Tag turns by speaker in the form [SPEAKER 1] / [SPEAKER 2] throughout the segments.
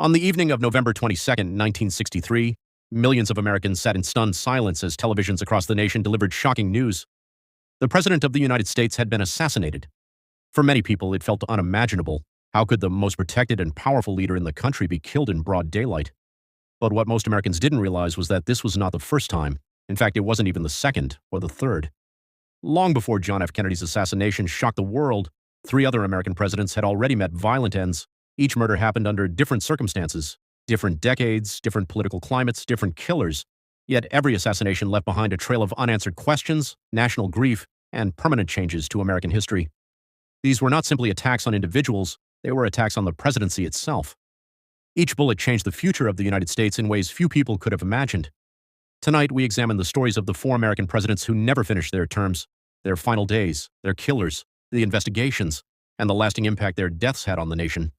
[SPEAKER 1] On the evening of November 22nd, 1963, millions of Americans sat in stunned silence as televisions across the nation delivered shocking news. The President of the United States had been assassinated. For many people, it felt unimaginable. How could the most protected and powerful leader in the country be killed in broad daylight? But what most Americans didn't realize was that this was not the first time. In fact, it wasn't even the second or the third. Long before John F. Kennedy's assassination shocked the world, 3 other American presidents had already met violent ends. Each murder happened under different circumstances, different decades, different political climates, different killers. Yet every assassination left behind a trail of unanswered questions, national grief, and permanent changes to American history. These were not simply attacks on individuals, they were attacks on the presidency itself. Each bullet changed the future of the United States in ways few people could have imagined. Tonight, we examine the stories of the 4 American presidents who never finished their terms, their final days, their killers, the investigations, and the lasting impact their deaths had on the nation.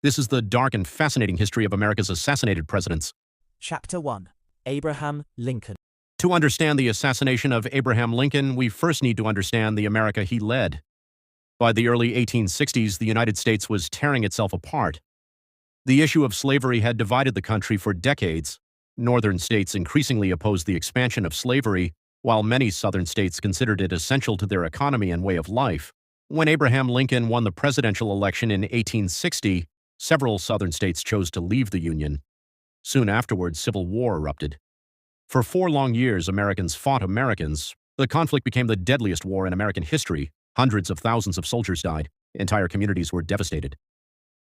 [SPEAKER 1] This is the dark and fascinating history of America's assassinated presidents.
[SPEAKER 2] Chapter 1. Abraham Lincoln.
[SPEAKER 1] To understand the assassination of Abraham Lincoln, we first need to understand the America he led. By the early 1860s, the United States was tearing itself apart. The issue of slavery had divided the country for decades. Northern states increasingly opposed the expansion of slavery, while many southern states considered it essential to their economy and way of life. When Abraham Lincoln won the presidential election in 1860, several southern states chose to leave the Union. Soon afterwards, civil war erupted. For 4 long years, Americans fought Americans. The conflict became the deadliest war in American history. Hundreds of thousands of soldiers died. Entire communities were devastated.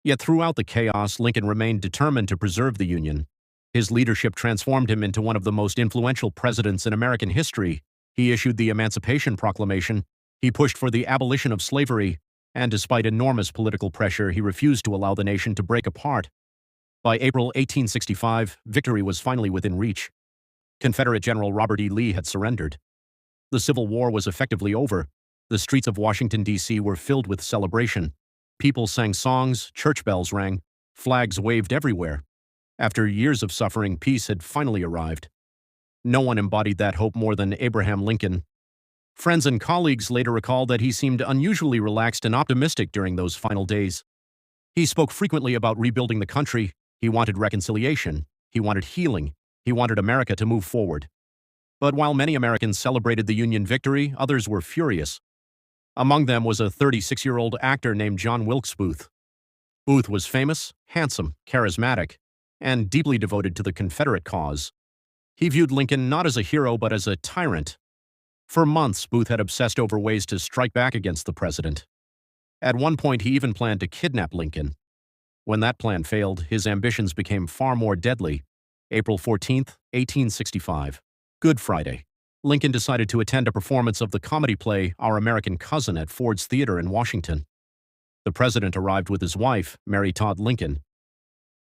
[SPEAKER 1] Yet throughout the chaos, Lincoln remained determined to preserve the Union. His leadership transformed him into one of the most influential presidents in American history. He issued the Emancipation Proclamation. He pushed for the abolition of slavery. And despite enormous political pressure, he refused to allow the nation to break apart. By April 1865, victory was finally within reach. Confederate General Robert E. Lee had surrendered. The Civil War was effectively over. The streets of Washington, D.C. were filled with celebration. People sang songs, church bells rang, flags waved everywhere. After years of suffering, peace had finally arrived. No one embodied that hope more than Abraham Lincoln. Friends and colleagues later recalled that he seemed unusually relaxed and optimistic during those final days. He spoke frequently about rebuilding the country. He wanted reconciliation. He wanted healing. He wanted America to move forward. But while many Americans celebrated the Union victory, others were furious. Among them was a 36-year-old actor named John Wilkes Booth. Booth was famous, handsome, charismatic, and deeply devoted to the Confederate cause. He viewed Lincoln not as a hero but as a tyrant. For months, Booth had obsessed over ways to strike back against the president. At one point, he even planned to kidnap Lincoln. When that plan failed, his ambitions became far more deadly. April 14, 1865, Good Friday. Lincoln decided to attend a performance of the comedy play Our American Cousin at Ford's Theater in Washington. The president arrived with his wife, Mary Todd Lincoln.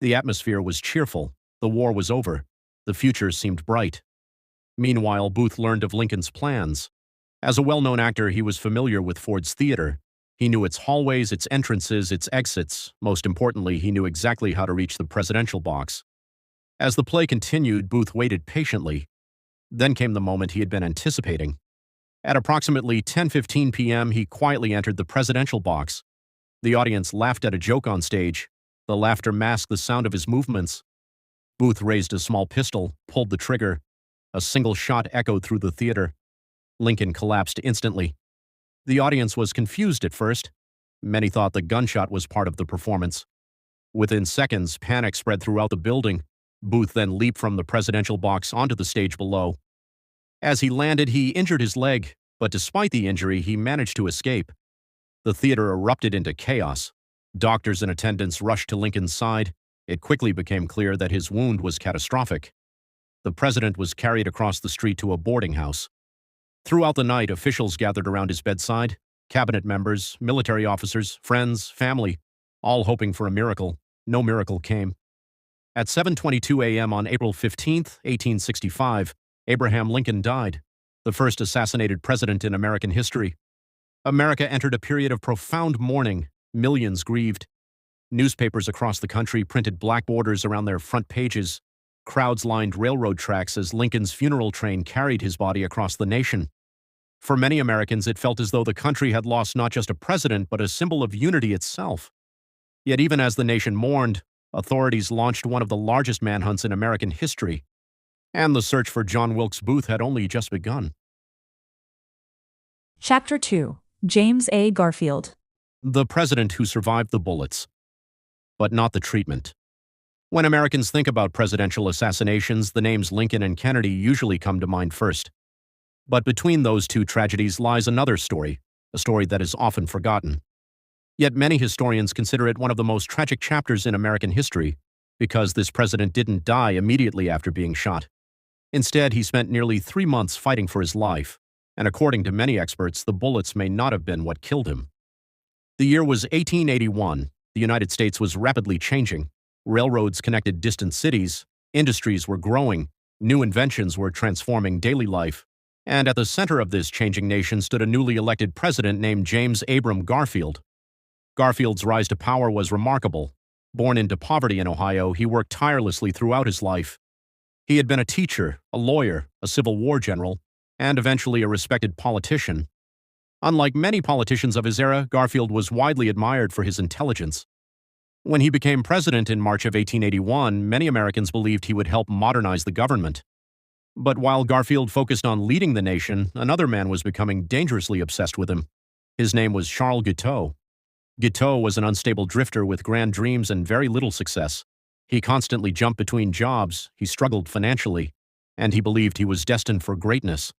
[SPEAKER 1] The atmosphere was cheerful. The war was over. The future seemed bright. Meanwhile, Booth learned of Lincoln's plans. As a well-known actor, he was familiar with Ford's Theater. He knew its hallways, its entrances, its exits. Most importantly, he knew exactly how to reach the presidential box. As the play continued, Booth waited patiently. Then came the moment he had been anticipating. At approximately 10:15 p.m., he quietly entered the presidential box. The audience laughed at a joke on stage. The laughter masked the sound of his movements. Booth raised a small pistol, pulled the trigger. A single shot echoed through the theater. Lincoln collapsed instantly. The audience was confused at first. Many thought the gunshot was part of the performance. Within seconds, panic spread throughout the building. Booth then leaped from the presidential box onto the stage below. As he landed, he injured his leg, but despite the injury, he managed to escape. The theater erupted into chaos. Doctors and attendants rushed to Lincoln's side. It quickly became clear that his wound was catastrophic. The president was carried across the street to a boarding house. Throughout the night, officials gathered around his bedside, cabinet members, military officers, friends, family, all hoping for a miracle. No miracle came. At 7:22 a.m. on April 15, 1865, Abraham Lincoln died, the first assassinated president in American history. America entered a period of profound mourning. Millions grieved. Newspapers across the country printed black borders around their front pages. Crowds lined railroad tracks as Lincoln's funeral train carried his body across the nation. For many Americans, it felt as though the country had lost not just a president, but a symbol of unity itself. Yet even as the nation mourned, authorities launched one of the largest manhunts in American history, and the search for John Wilkes Booth had only just begun.
[SPEAKER 3] Chapter 2. James A. Garfield.
[SPEAKER 1] The president who survived the bullets, but not the treatment. When Americans think about presidential assassinations, the names Lincoln and Kennedy usually come to mind first. But between those two tragedies lies another story, a story that is often forgotten. Yet many historians consider it one of the most tragic chapters in American history because this president didn't die immediately after being shot. Instead, he spent nearly 3 months fighting for his life, and according to many experts, the bullets may not have been what killed him. The year was 1881. The United States was rapidly changing. Railroads connected distant cities, industries were growing, new inventions were transforming daily life, and at the center of this changing nation stood a newly elected president named James Abram Garfield. Garfield's rise to power was remarkable. Born into poverty in Ohio, he worked tirelessly throughout his life. He had been a teacher, a lawyer, a Civil War general, and eventually a respected politician. Unlike many politicians of his era, Garfield was widely admired for his intelligence. When he became president in March of 1881, many Americans believed he would help modernize the government. But while Garfield focused on leading the nation, another man was becoming dangerously obsessed with him. His name was Charles Guiteau. Guiteau was an unstable drifter with grand dreams and very little success. He constantly jumped between jobs, he struggled financially, and he believed he was destined for greatness.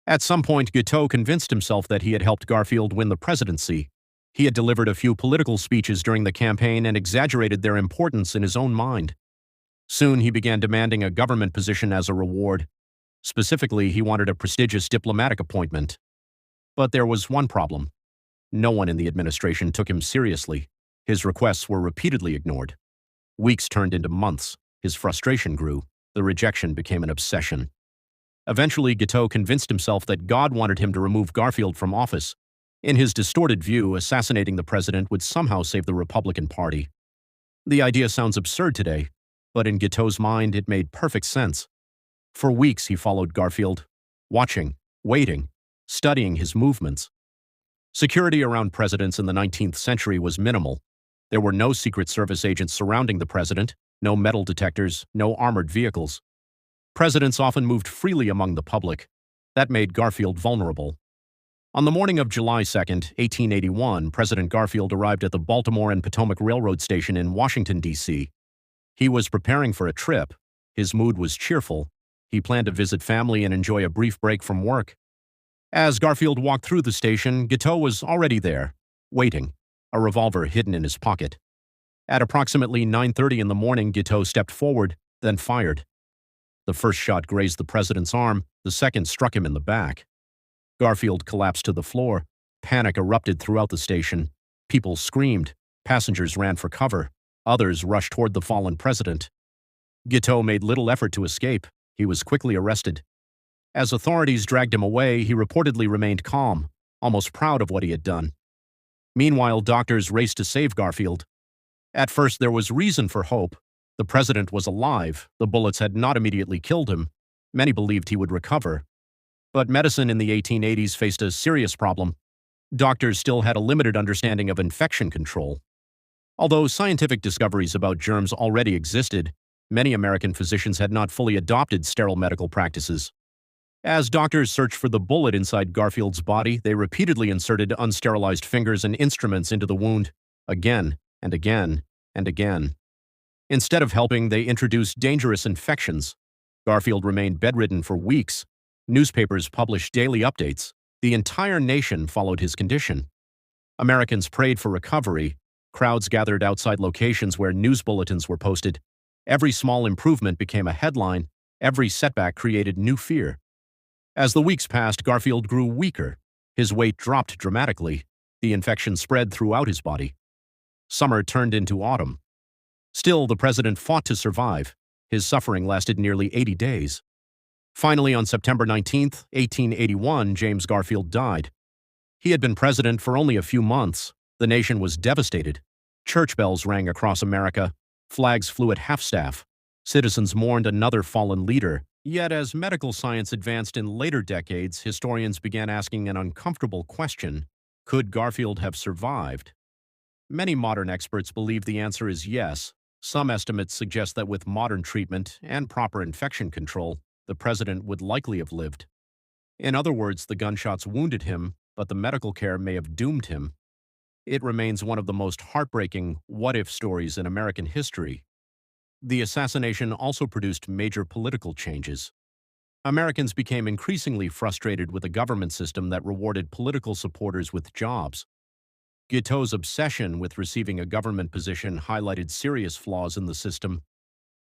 [SPEAKER 1] At some point, Guiteau convinced himself that he had helped Garfield win the presidency. He had delivered a few political speeches during the campaign and exaggerated their importance in his own mind. Soon he began demanding a government position as a reward. Specifically, he wanted a prestigious diplomatic appointment. But there was one problem. No one in the administration took him seriously. His requests were repeatedly ignored. Weeks turned into months. His frustration grew. The rejection became an obsession. Eventually, Guiteau convinced himself that God wanted him to remove Garfield from office. In his distorted view, assassinating the president would somehow save the Republican Party. The idea sounds absurd today, but in Guiteau's mind, it made perfect sense. For weeks, he followed Garfield, watching, waiting, studying his movements. Security around presidents in the 19th century was minimal. There were no Secret Service agents surrounding the president, no metal detectors, no armored vehicles. Presidents often moved freely among the public. That made Garfield vulnerable. On the morning of July 2, 1881, President Garfield arrived at the Baltimore and Potomac Railroad Station in Washington, D.C. He was preparing for a trip. His mood was cheerful. He planned to visit family and enjoy a brief break from work. As Garfield walked through the station, Guiteau was already there, waiting, a revolver hidden in his pocket. At approximately 9:30 in the morning, Guiteau stepped forward, then fired. The first shot grazed the president's arm, the second struck him in the back. Garfield collapsed to the floor. Panic erupted throughout the station. People screamed. Passengers ran for cover. Others rushed toward the fallen president. Guiteau made little effort to escape. He was quickly arrested. As authorities dragged him away, he reportedly remained calm, almost proud of what he had done. Meanwhile, doctors raced to save Garfield. At first, there was reason for hope. The president was alive. The bullets had not immediately killed him. Many believed he would recover. But medicine in the 1880s faced a serious problem. Doctors still had a limited understanding of infection control. Although scientific discoveries about germs already existed, many American physicians had not fully adopted sterile medical practices. As doctors searched for the bullet inside Garfield's body, they repeatedly inserted unsterilized fingers and instruments into the wound, again and again and again. Instead of helping, they introduced dangerous infections. Garfield remained bedridden for weeks. Newspapers published daily updates. The entire nation followed his condition. Americans prayed for recovery. Crowds gathered outside locations where news bulletins were posted. Every small improvement became a headline. Every setback created new fear. As the weeks passed, Garfield grew weaker. His weight dropped dramatically. The infection spread throughout his body. Summer turned into autumn. Still, the president fought to survive. His suffering lasted nearly 80 days. Finally, on September 19, 1881, James Garfield died. He had been president for only a few months. The nation was devastated. Church bells rang across America. Flags flew at half-staff. Citizens mourned another fallen leader. Yet, as medical science advanced in later decades, historians began asking an uncomfortable question: could Garfield have survived? Many modern experts believe the answer is yes, Some estimates suggest that with modern treatment and proper infection control, the president would likely have lived. In other words, the gunshots wounded him, but the medical care may have doomed him. It remains one of the most heartbreaking what-if stories in American history. The assassination also produced major political changes. Americans became increasingly frustrated with a government system that rewarded political supporters with jobs. Guiteau's obsession with receiving a government position highlighted serious flaws in the system.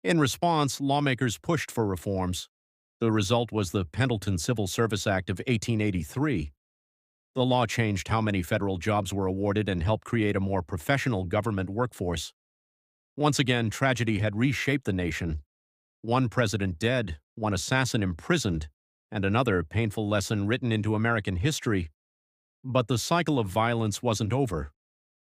[SPEAKER 1] In response, lawmakers pushed for reforms. The result was the Pendleton Civil Service Act of 1883. The law changed how many federal jobs were awarded and helped create a more professional government workforce. Once again, tragedy had reshaped the nation. One president dead, one assassin imprisoned, and another painful lesson written into American history. But the cycle of violence wasn't over.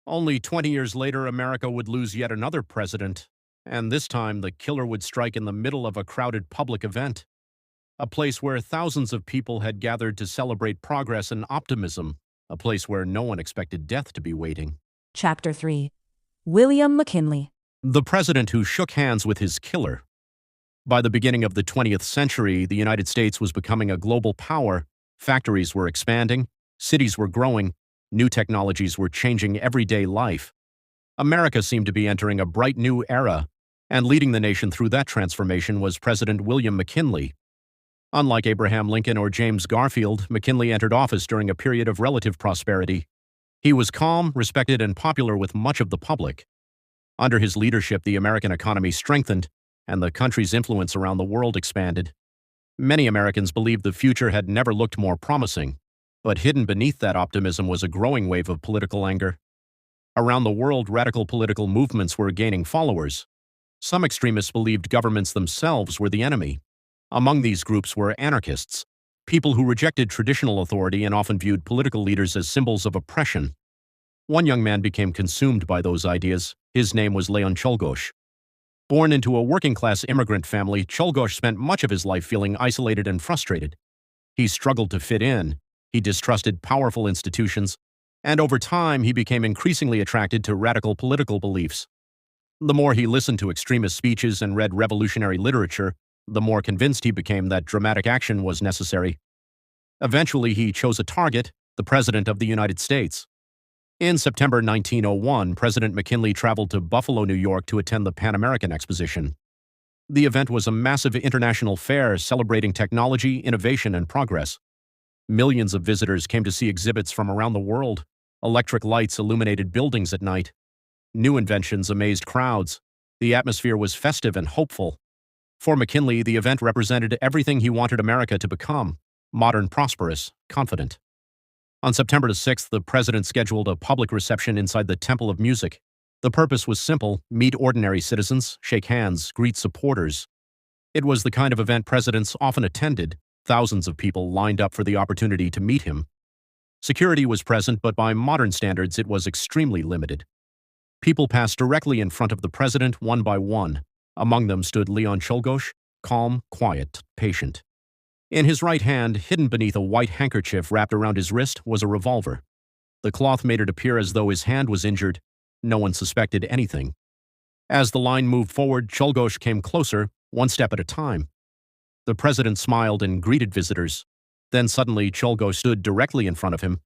[SPEAKER 1] Only 20 years later, America would lose yet another president, and this time the killer would strike in the middle of a crowded public event, a place where thousands of people had gathered to celebrate progress and optimism, a place where no one expected death to be waiting.
[SPEAKER 3] Chapter 3. William McKinley.
[SPEAKER 1] The president who shook hands with his killer. By the beginning of the 20th century, the United States was becoming a global power. Factories were expanding, cities were growing, new technologies were changing everyday life. America seemed to be entering a bright new era, and leading the nation through that transformation was President William McKinley. Unlike Abraham Lincoln or James Garfield, McKinley entered office during a period of relative prosperity. He was calm, respected, and popular with much of the public. Under his leadership, the American economy strengthened, and the country's influence around the world expanded. Many Americans believed the future had never looked more promising, but hidden beneath that optimism was a growing wave of political anger. Around the world, radical political movements were gaining followers. Some extremists believed governments themselves were the enemy. Among these groups were anarchists, people who rejected traditional authority and often viewed political leaders as symbols of oppression. One young man became consumed by those ideas. His name was Leon Czolgosz. Born into a working-class immigrant family, Czolgosz spent much of his life feeling isolated and frustrated. He struggled to fit in, he distrusted powerful institutions, and over time he became increasingly attracted to radical political beliefs. The more he listened to extremist speeches and read revolutionary literature, the more convinced he became that dramatic action was necessary. Eventually, he chose a target, the President of the United States. In September 1901, President McKinley traveled to Buffalo, New York to attend the Pan American Exposition. The event was a massive international fair celebrating technology, innovation, and progress. Millions of visitors came to see exhibits from around the world. Electric lights illuminated buildings at night. New inventions amazed crowds. The atmosphere was festive and hopeful. For McKinley, the event represented everything he wanted America to become: modern, prosperous, confident. On September 6th, the president scheduled a public reception inside the Temple of Music. The purpose was simple: meet ordinary citizens, shake hands, greet supporters. It was the kind of event presidents often attended. Thousands of people lined up for the opportunity to meet him. Security was present, but by modern standards, it was extremely limited. People passed directly in front of the president one by one. Among them stood Leon Czolgosz, calm, quiet, patient. In his right hand, hidden beneath a white handkerchief wrapped around his wrist, was a revolver. The cloth made it appear as though his hand was injured. No one suspected anything. As the line moved forward, Czolgosz came closer, one step at a time. The president smiled and greeted visitors. Then suddenly, Czolgosz stood directly in front of him.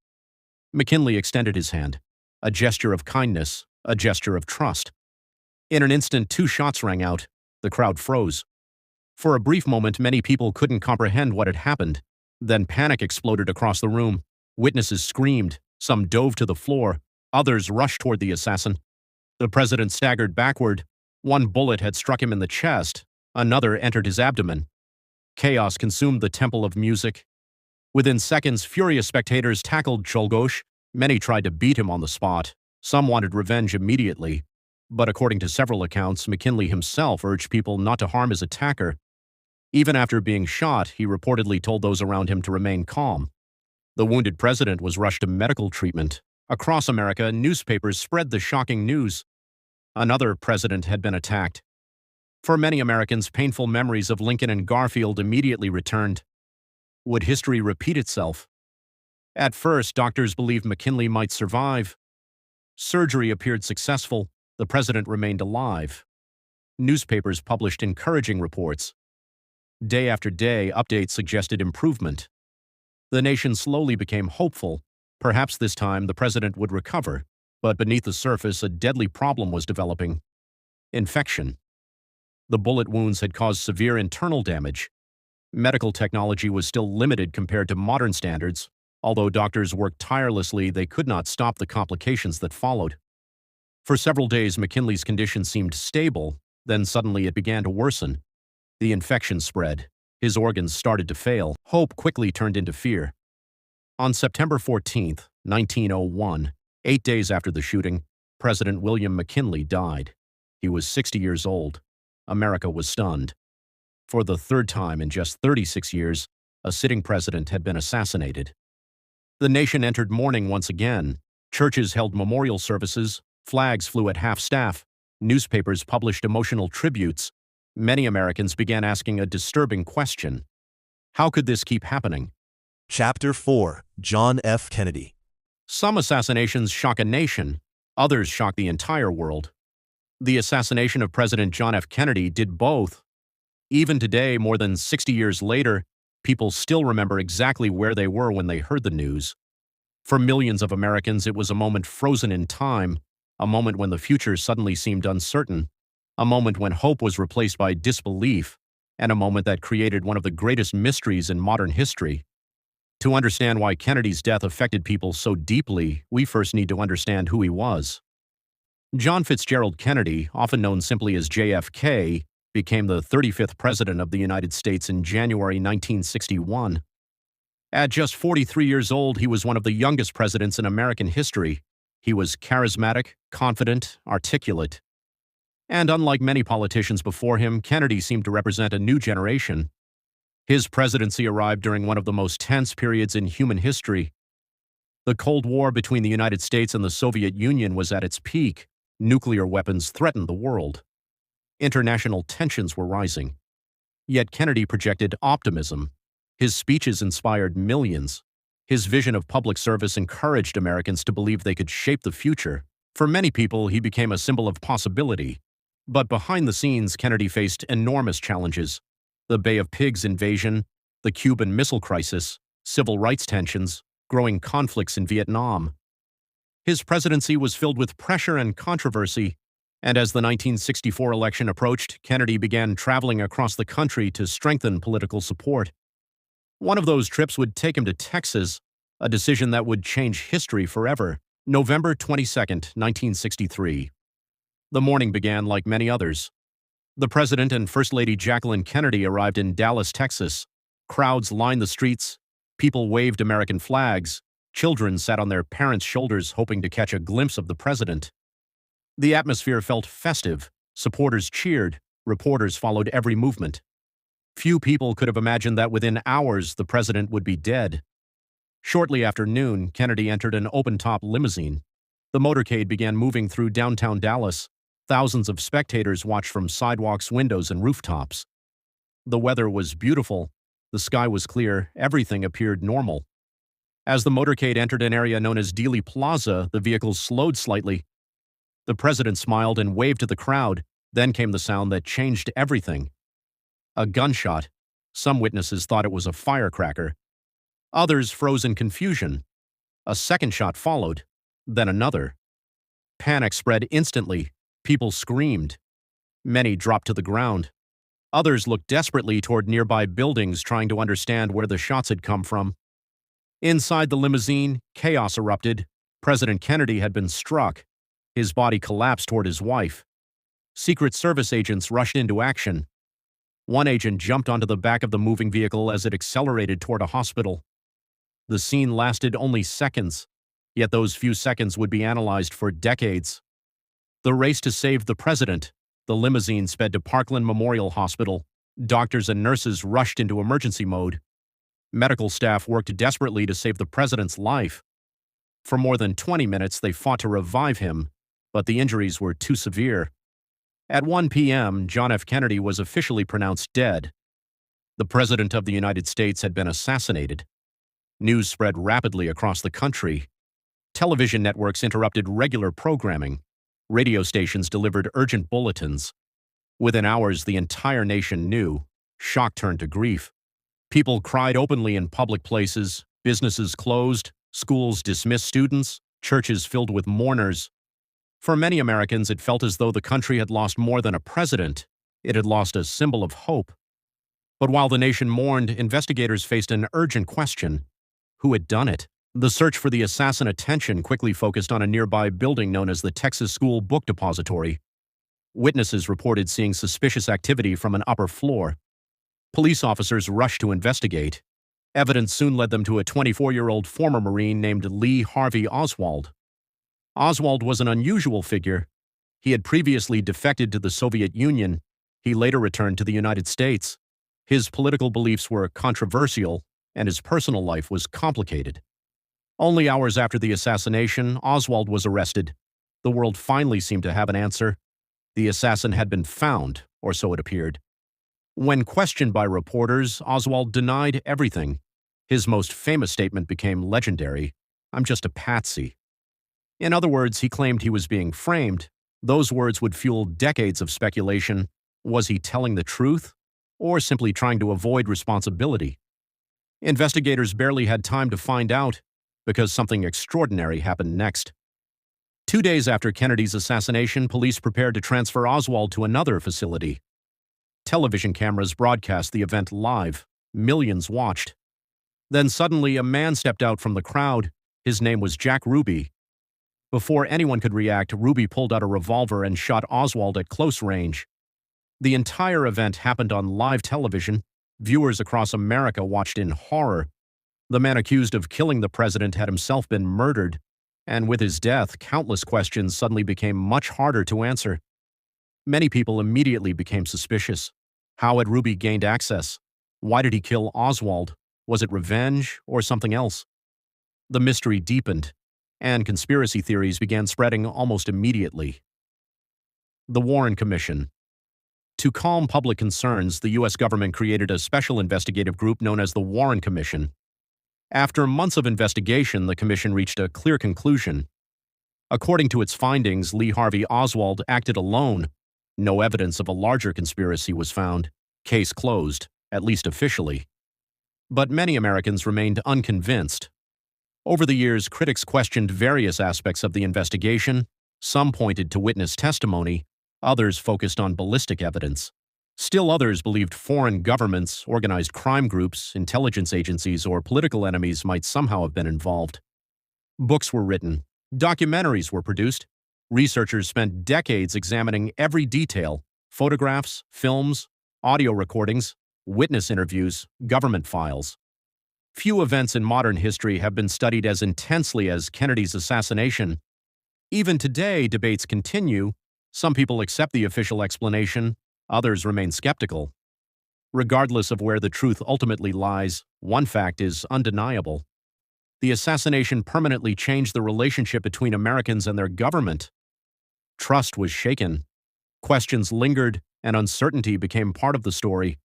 [SPEAKER 1] McKinley extended his hand, a gesture of kindness, a gesture of trust. In an instant, 2 shots rang out. The crowd froze. For a brief moment, many people couldn't comprehend what had happened. Then panic exploded across the room. Witnesses screamed. Some dove to the floor. Others rushed toward the assassin. The president staggered backward. One bullet had struck him in the chest. Another entered his abdomen. Chaos consumed the Temple of Music. Within seconds, furious spectators tackled Czolgosz. Many tried to beat him on the spot. Some wanted revenge immediately. But according to several accounts, McKinley himself urged people not to harm his attacker. Even after being shot, he reportedly told those around him to remain calm. The wounded president was rushed to medical treatment. Across America, newspapers spread the shocking news. Another president had been attacked. For many Americans, painful memories of Lincoln and Garfield immediately returned. Would history repeat itself? At first, doctors believed McKinley might survive. Surgery appeared successful. The president remained alive, Newspapers published encouraging reports. Day after day, updates suggested improvement. The nation slowly became hopeful. Perhaps this time the president would recover. But beneath the surface, a deadly problem was developing: infection. The bullet wounds had caused severe internal damage. Medical technology was still limited compared to modern standards. Although doctors worked tirelessly, they could not stop the complications that followed. For several days, McKinley's condition seemed stable. Then suddenly it began to worsen. The infection spread. His organs started to fail. Hope quickly turned into fear. On September 14, 1901, 8 days after the shooting, President William McKinley died. He was 60 years old. America was stunned. For the third time in just 36 years, a sitting president had been assassinated. The nation entered mourning once again. Churches held memorial services, flags flew at half-staff, newspapers published emotional tributes. Many Americans began asking a disturbing question: how could this keep happening?
[SPEAKER 4] Chapter 4: John F. Kennedy.
[SPEAKER 1] Some assassinations shock a nation, others shock the entire world. The assassination of President John F. Kennedy did both. Even today, more than 60 years later, people still remember exactly where they were when they heard the news. For millions of Americans, it was a moment frozen in time, a moment when the future suddenly seemed uncertain, a moment when hope was replaced by disbelief, and a moment that created one of the greatest mysteries in modern history. To understand why Kennedy's death affected people so deeply, we first need to understand who he was. John Fitzgerald Kennedy, often known simply as JFK, became the 35th President of the United States in January 1961. At just 43 years old, he was one of the youngest presidents in American history. He was charismatic, confident, articulate. And unlike many politicians before him, Kennedy seemed to represent a new generation. His presidency arrived during one of the most tense periods in human history. The Cold War between the United States and the Soviet Union was at its peak. Nuclear weapons threatened the world. International tensions were rising. Yet Kennedy projected optimism. His speeches inspired millions. His vision of public service encouraged Americans to believe they could shape the future. For many people, he became a symbol of possibility. But behind the scenes, Kennedy faced enormous challenges: the Bay of Pigs invasion, the Cuban Missile Crisis, civil rights tensions, growing conflicts in Vietnam. His presidency was filled with pressure and controversy, and as the 1964 election approached, Kennedy began traveling across the country to strengthen political support. One of those trips would take him to Texas, a decision that would change history forever. November 22, 1963. The morning began like many others. The President and First Lady Jacqueline Kennedy arrived in Dallas, Texas. Crowds lined the streets. People waved American flags. Children sat on their parents' shoulders hoping to catch a glimpse of the president. The atmosphere felt festive. Supporters cheered. Reporters followed every movement. Few people could have imagined that within hours the president would be dead. Shortly after noon, Kennedy entered an open-top limousine. The motorcade began moving through downtown Dallas. Thousands of spectators watched from sidewalks, windows, and rooftops. The weather was beautiful. The sky was clear. Everything appeared normal. As the motorcade entered an area known as Dealey Plaza, the vehicle slowed slightly. The president smiled and waved to the crowd. Then came the sound that changed everything: a gunshot. Some witnesses thought it was a firecracker. Others froze in confusion. A second shot followed, then another. Panic spread instantly. People screamed. Many dropped to the ground. Others looked desperately toward nearby buildings, trying to understand where the shots had come from. Inside the limousine, chaos erupted. President Kennedy had been struck. His body collapsed toward his wife. Secret Service agents rushed into action. One agent jumped onto the back of the moving vehicle as it accelerated toward a hospital. The scene lasted only seconds, yet those few seconds would be analyzed for decades. The race to save the president. The limousine sped to Parkland Memorial Hospital. Doctors and nurses rushed into emergency mode. Medical staff worked desperately to save the president's life. For more than 20 minutes, they fought to revive him, but the injuries were too severe. At 1 p.m., John F. Kennedy was officially pronounced dead. The President of the United States had been assassinated. News spread rapidly across the country. Television networks interrupted regular programming. Radio stations delivered urgent bulletins. Within hours, the entire nation knew. Shock turned to grief. People cried openly in public places, businesses closed, schools dismissed students, churches filled with mourners. For many Americans, it felt as though the country had lost more than a president. It had lost a symbol of hope. But while the nation mourned, investigators faced an urgent question: who had done it? The search for the assassin attention quickly focused on a nearby building known as the Texas School Book Depository. Witnesses reported seeing suspicious activity from an upper floor. Police officers rushed to investigate. Evidence soon led them to a 24-year-old former Marine named Lee Harvey Oswald. Oswald was an unusual figure. He had previously defected to the Soviet Union. He later returned to the United States. His political beliefs were controversial, and his personal life was complicated. Only hours after the assassination, Oswald was arrested. The world finally seemed to have an answer. The assassin had been found, or so it appeared. When questioned by reporters, Oswald denied everything. His most famous statement became legendary: "I'm just a patsy." In other words, he claimed he was being framed. Those words would fuel decades of speculation. Was he telling the truth, or simply trying to avoid responsibility? Investigators barely had time to find out, because something extraordinary happened next. 2 days after Kennedy's assassination, police prepared to transfer Oswald to another facility. Television cameras broadcast the event live. Millions watched. Then suddenly, a man stepped out from the crowd. His name was Jack Ruby. Before anyone could react, Ruby pulled out a revolver and shot Oswald at close range. The entire event happened on live television. Viewers across America watched in horror. The man accused of killing the president had himself been murdered, and with his death, countless questions suddenly became much harder to answer. Many people immediately became suspicious. How had Ruby gained access? Why did he kill Oswald? Was it revenge or something else? The mystery deepened, and conspiracy theories began spreading almost immediately. The Warren Commission. To calm public concerns, the U.S. government created a special investigative group known as the Warren Commission. After months of investigation, the commission reached a clear conclusion. According to its findings, Lee Harvey Oswald acted alone. No evidence of a larger conspiracy was found. Case closed, at least officially. But many Americans remained unconvinced. Over the years, critics questioned various aspects of the investigation. Some pointed to witness testimony. Others focused on ballistic evidence. Still others believed foreign governments, organized crime groups, intelligence agencies, or political enemies might somehow have been involved. Books were written. Documentaries were produced. Researchers spent decades examining every detail: photographs, films, audio recordings, witness interviews, government files. Few events in modern history have been studied as intensely as Kennedy's assassination. Even today, debates continue. Some people accept the official explanation. Others remain skeptical. Regardless of where the truth ultimately lies, one fact is undeniable. The assassination permanently changed the relationship between Americans and their government. Trust was shaken. Questions lingered, and uncertainty became part of the story.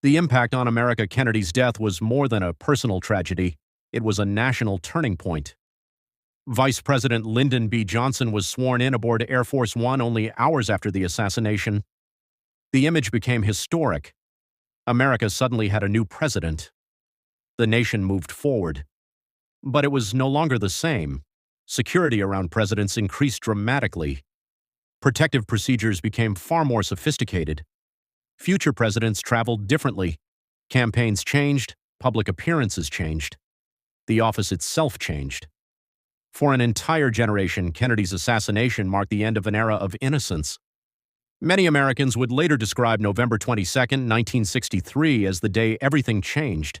[SPEAKER 1] The impact on America Kennedy's death was more than a personal tragedy. It was a national turning point. Vice President Lyndon B. Johnson was sworn in aboard Air Force One only hours after the assassination. The image became historic. America suddenly had a new president. The nation moved forward. But it was no longer the same. Security around presidents increased dramatically. Protective procedures became far more sophisticated. Future presidents traveled differently. Campaigns changed. Public appearances changed. The office itself changed. For an entire generation, Kennedy's assassination marked the end of an era of innocence. Many Americans would later describe November 22, 1963, as the day everything changed.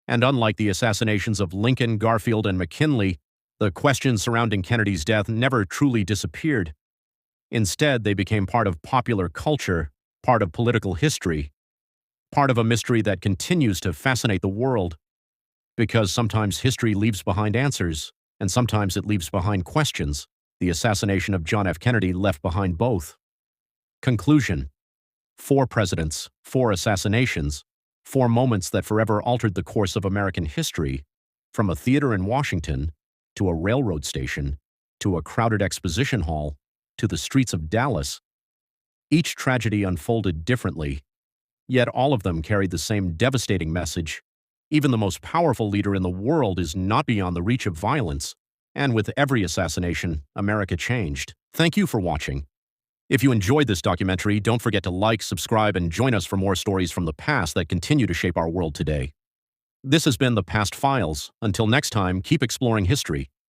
[SPEAKER 1] And unlike the assassinations of Lincoln, Garfield, and McKinley, the questions surrounding Kennedy's death never truly disappeared. Instead, they became part of popular culture, part of political history, part of a mystery that continues to fascinate the world. Because sometimes history leaves behind answers, and sometimes it leaves behind questions. The assassination of John F. Kennedy left behind both. Conclusion: 4 presidents, 4 assassinations, 4 moments that forever altered the course of American history, from a theater in Washington, to a railroad station, to a crowded exposition hall, to the streets of Dallas. Each tragedy unfolded differently, yet all of them carried the same devastating message. Even the most powerful leader in the world is not beyond the reach of violence. And with every assassination, America changed. Thank you for watching. If you enjoyed this documentary, don't forget to like, subscribe, and join us for more stories from the past that continue to shape our world today. This has been The Past Files. Until next time, keep exploring history.